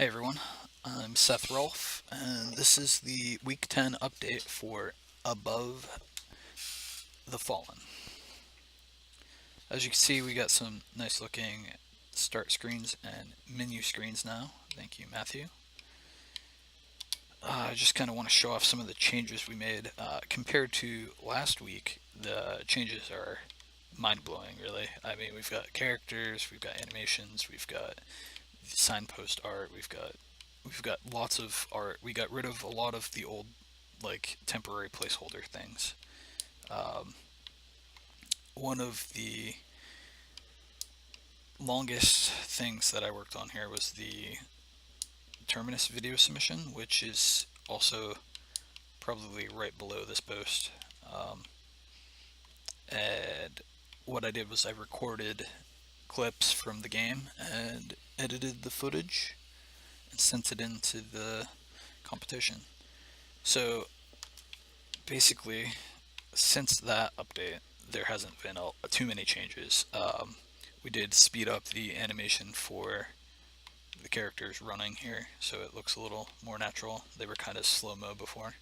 Hey everyone, I'm Seth Rolfe, and this is the Week 10 update for Above the Fallen. As you can see, we got some nice looking start screens and menu screens now. Thank you, Matthew. I just kind of want to show off some of the changes we made. Compared to last week, the changes are mind blowing, really. I mean, we've got characters, we've got animations, we've got signpost art, we've got lots of art. We got rid of a lot of the old like temporary placeholder things. Um, One of the longest things that I worked on here was the Terminus video submission, which is also probably right below this post. Um, and what I did was I recorded clips from the game and edited the footage and sent it into the competition. So basically, since that update, there hasn't been too many changes. We did speed up the animation for the characters running here, so it looks a little more natural. They were kind of slow mo before.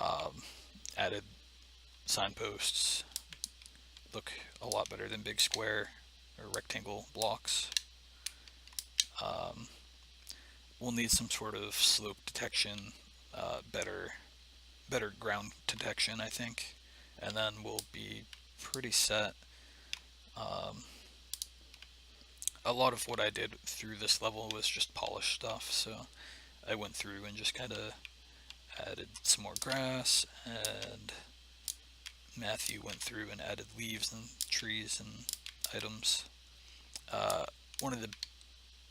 Um, Added signposts, look a lot better than big square or rectangle blocks. Um, we'll need some sort of slope detection, better ground detection, I think, and then we'll be pretty set. Um, a lot of what I did through this level was just polish stuff, so I went through and just kind of added some more grass, and Matthew went through and added leaves and trees and items. Uh, One of the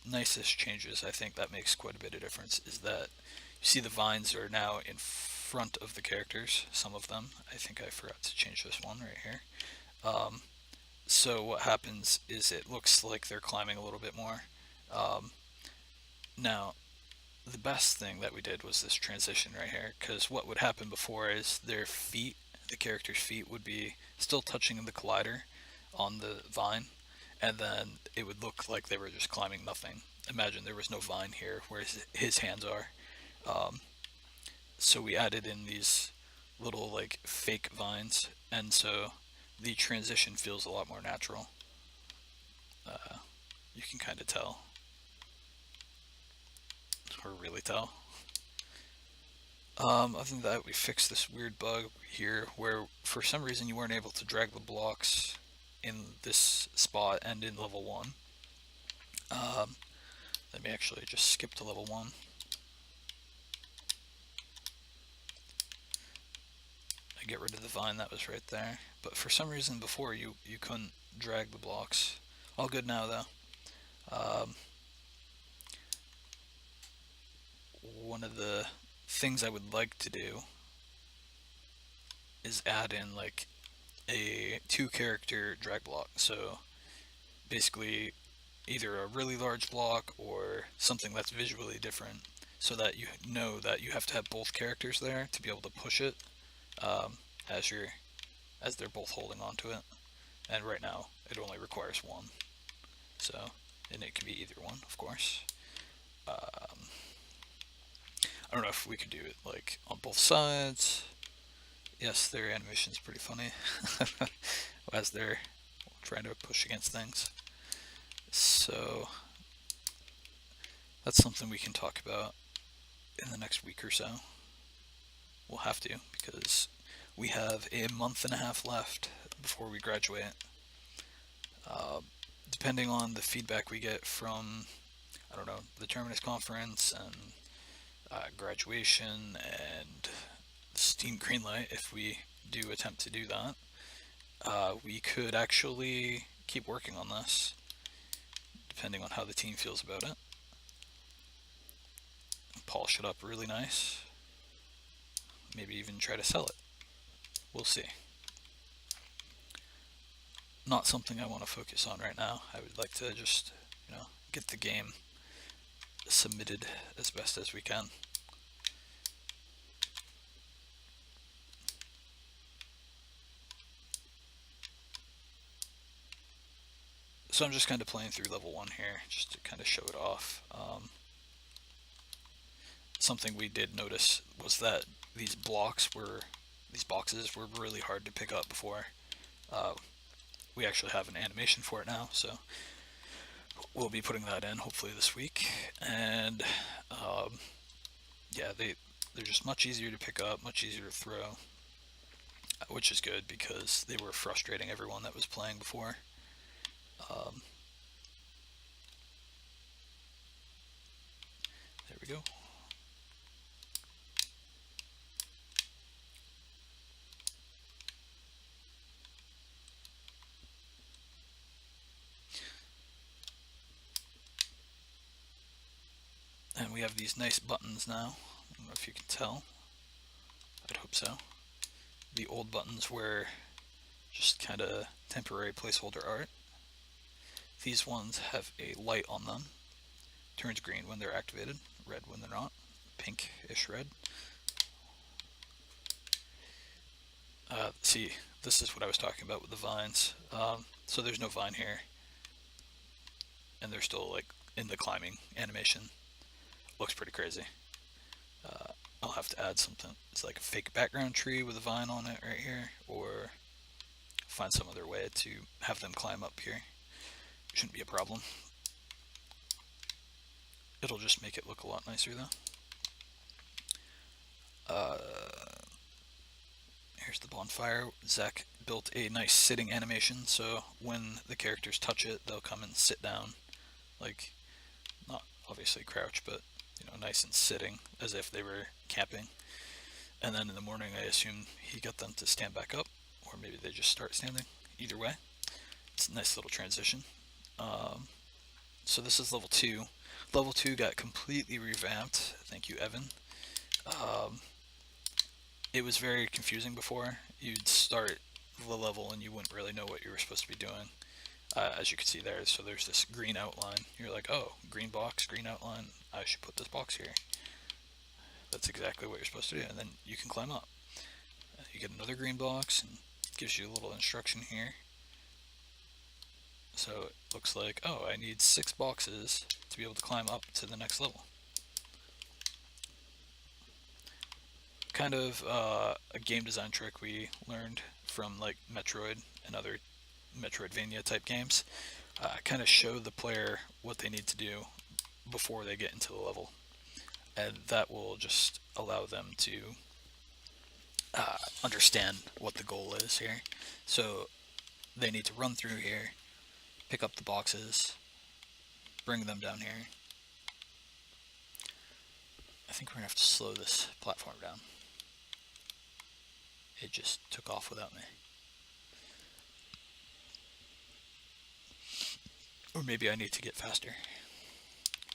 nicest changes, I think that makes quite a bit of difference, is that you see the vines are now in front of the characters, some of them. I think I forgot to change this one right here. Um, so what happens is it looks like they're climbing a little bit more. Um, Now, the best thing that we did was this transition right here, because what would happen before is their feet, the character's feet, would be still touching the collider on the vine, and then it would look like they were just climbing nothing. Imagine there was no vine here where his hands are. Um, so we added in these little like fake vines, and so the transition feels a lot more natural. Uh, you can kind of tell, or really tell. Other than that, we fixed this weird bug here where for some reason you weren't able to drag the blocks in this spot and in level 1. Um, Let me actually just skip to level 1. I get rid of the vine that was right there. But for some reason before you couldn't drag the blocks. All good now though. Um, One of the things I would like to do is add in like a 2 character drag block. So basically either a really large block or something that's visually different so that you know that you have to have both characters there to be able to push it, um, as you're as they're both holding onto it. And right now it only requires one, so and it can be either one, of course. um, I don't know if we could do it like on both sides. Yes, their animation's pretty funny as they're trying to push against things. So that's something we can talk about in the next week or so. We'll have to, because we have a month and a half left before we graduate. Uh, Depending on the feedback we get from, I don't know, the Terminus conference and graduation and Steam Greenlight, if we do attempt to do that, we could actually keep working on this, depending on how the team feels about it. Polish it up really nice. Maybe even try to sell it. We'll see. Not something I want to focus on right now. I would like to just, get the game submitted as best as we can. So I'm just kind of playing through level 1 here, just to kind of show it off. something we did notice was that these boxes were really hard to pick up before. Uh, we actually have an animation for it now, so we'll be putting that in hopefully this week. And yeah, they're just much easier to pick up, much easier to throw, which is good because they were frustrating everyone that was playing before. Um, there we go. And we have these nice buttons now. I don't know if you can tell. I'd hope so. The old buttons were just kind of temporary placeholder art. These ones have a light on them. Turns green when they're activated, red when they're not, pinkish red. See, this is what I was talking about with the vines. So there's no vine here, and they're still like in the climbing animation. Looks pretty crazy. I'll have to add something. It's like a fake background tree with a vine on it right here, or find some other way to have them climb up here. Shouldn't be a problem. It'll just make it look a lot nicer though. Here's the bonfire. Zach built a nice sitting animation, so when the characters touch it, they'll come and sit down, like not obviously crouch, but nice and sitting as if they were camping. And then in the morning, I assume he got them to stand back up, or maybe they just start standing. Either way, it's a nice little transition. So this is level 2. Level 2 got completely revamped. Thank you, Evan. It was very confusing before. You'd start the level and you wouldn't really know what you were supposed to be doing. As you can see there, so there's this green outline. You're like, oh, green box, green outline. I should put this box here. That's exactly what you're supposed to do, and then you can climb up. You get another green box, and it gives you a little instruction here. So it looks like, oh, I need 6 boxes to be able to climb up to the next level. Kind of a game design trick we learned from like Metroid and other Metroidvania type games. Kind of show the player what they need to do before they get into the level, and that will just allow them to understand what the goal is here. So they need to run through here, pick up the boxes, bring them down here. I think we're gonna have to slow this platform down. It just took off without me. Or maybe I need to get faster.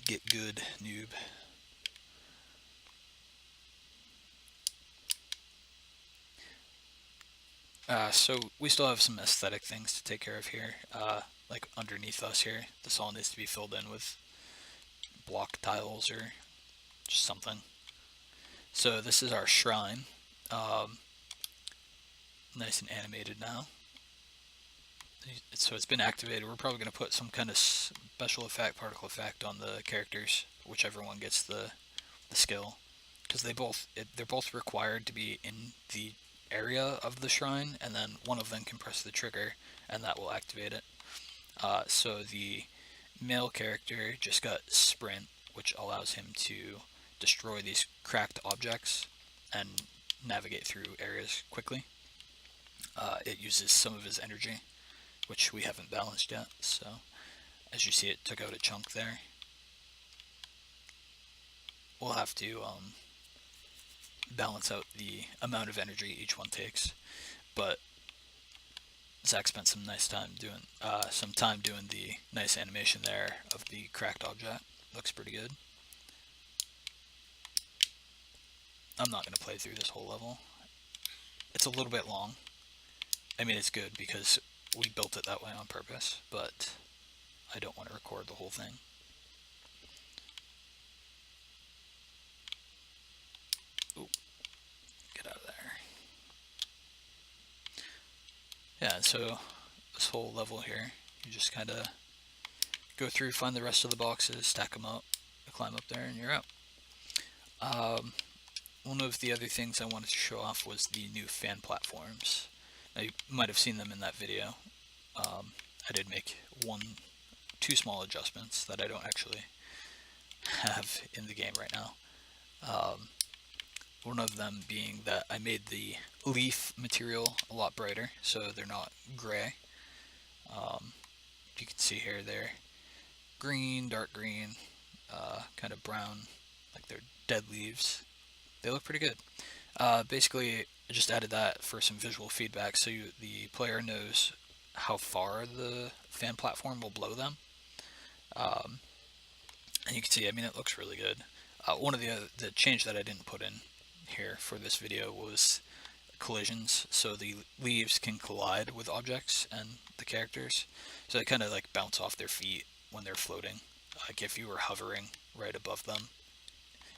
Get good, noob. So we still have some aesthetic things to take care of here. Like underneath us here, this all needs to be filled in with block tiles or just something. So this is our shrine. Nice and animated now. So it's been activated. We're probably going to put some kind of special effect, particle effect on the characters, whichever one gets the skill, because they're both required to be in the area of the shrine, and then one of them can press the trigger, and that will activate it. So the male character just got sprint, which allows him to destroy these cracked objects and navigate through areas quickly. It uses some of his energy, which we haven't balanced yet, so as you see, it took out a chunk there. We'll have to balance out the amount of energy each one takes, but Zach spent some time doing the nice animation there of the cracked object. Looks pretty good. I'm not going to play through this whole level. It's a little bit long. I mean, it's good because we built it that way on purpose, but I don't want to record the whole thing. Ooh, get out of there. Yeah, so this whole level here, you just kind of go through, find the rest of the boxes, stack them up, climb up there, and you're out. One of the other things I wanted to show off was the new fan platforms. Now, you might have seen them in that video. I did make two small adjustments that I don't actually have in the game right now. One of them being that I made the leaf material a lot brighter, so they're not gray. You can see here they're green, dark green, kind of brown, like they're dead leaves. They look pretty good. Basically, I just added that for some visual feedback so the player knows how far the fan platform will blow them. And you can see, I mean, it looks really good. One of the change that I didn't put in here for this video was collisions, so the leaves can collide with objects and the characters, so they kind of like bounce off their feet when they're floating. Like if you were hovering right above them,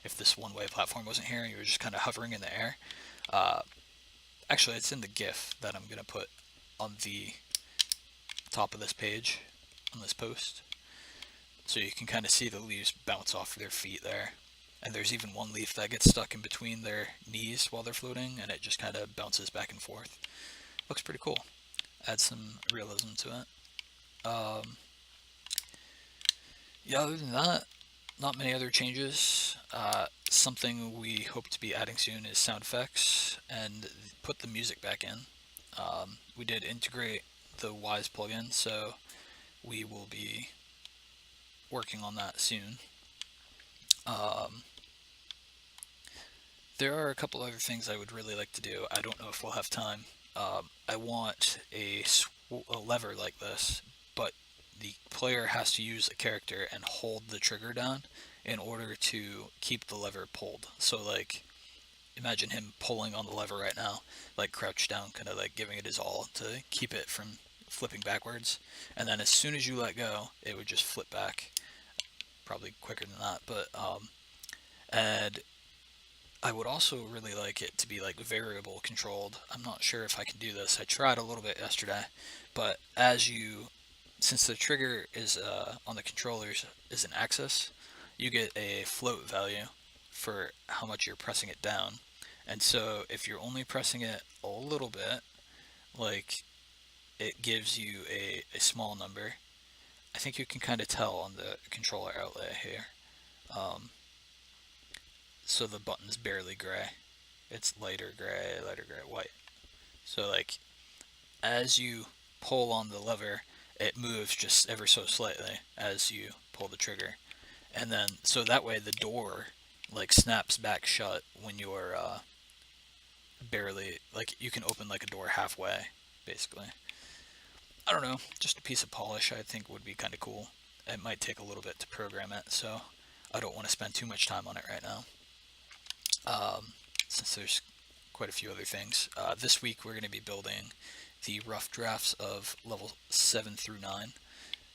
if this one-way platform wasn't here, you were just kind of hovering in the air. Actually, it's in the GIF that I'm gonna put on the top of this page, on this post, so you can kind of see the leaves bounce off their feet there. And there's even one leaf that gets stuck in between their knees while they're floating, and it just kind of bounces back and forth. Looks pretty cool. Adds some realism to it. Yeah, other than that, not many other changes. Something we hope to be adding soon is sound effects and put the music back in. We did integrate the Wwise plugin, so we will be working on that soon. There are a couple other things I would really like to do. I don't know if we'll have time. I want a lever like this, but the player has to use a character and hold the trigger down in order to keep the lever pulled. So like, imagine him pulling on the lever right now, like crouched down, kind of like giving it his all to keep it from flipping backwards. And then as soon as you let go, it would just flip back. Probably quicker than that, but and I would also really like it to be like variable controlled. I'm not sure if I can do this. I tried a little bit yesterday, but since the trigger is on the controllers is an axis, you get a float value for how much you're pressing it down. And so if you're only pressing it a little bit, like it gives you a small number. I think you can kind of tell on the controller outlay here. So the button's barely gray. It's lighter gray, white. So like, as you pull on the lever, it moves just ever so slightly as you pull the trigger. And then, so that way the door like snaps back shut when you're barely, like you can open like a door halfway, basically. I don't know, just a piece of polish I think would be kind of cool. It might take a little bit to program it, so I don't want to spend too much time on it right now. Since there's quite a few other things. This week we're going to be building the rough drafts of level 7 through 9.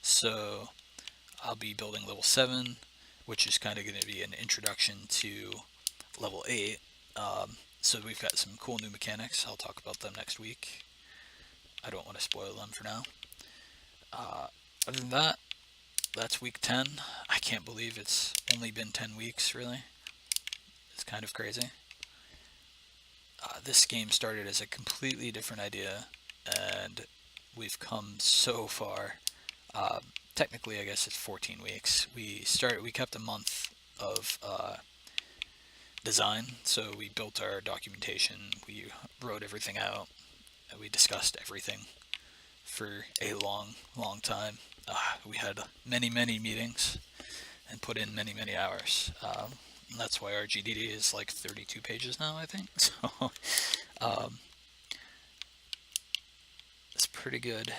So I'll be building level 7, which is kind of going to be an introduction to level 8. So we've got some cool new mechanics. I'll talk about them next week. I don't want to spoil them for now. Other than that, that's week 10. I can't believe it's only been 10 weeks, really. It's kind of crazy. This game started as a completely different idea, and we've come so far. Technically, I guess it's 14 weeks. We kept a month of design, so we built our documentation, we wrote everything out, and we discussed everything for a long time. We had many meetings and put in many hours. And that's why our GDD is like 32 pages now, I think. So it's pretty good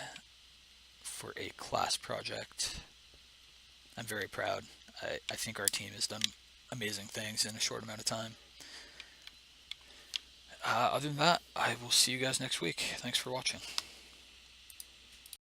for a class project. I'm very proud. I think our team has done amazing things in a short amount of time. Other than that, I will see you guys next week. Thanks for watching.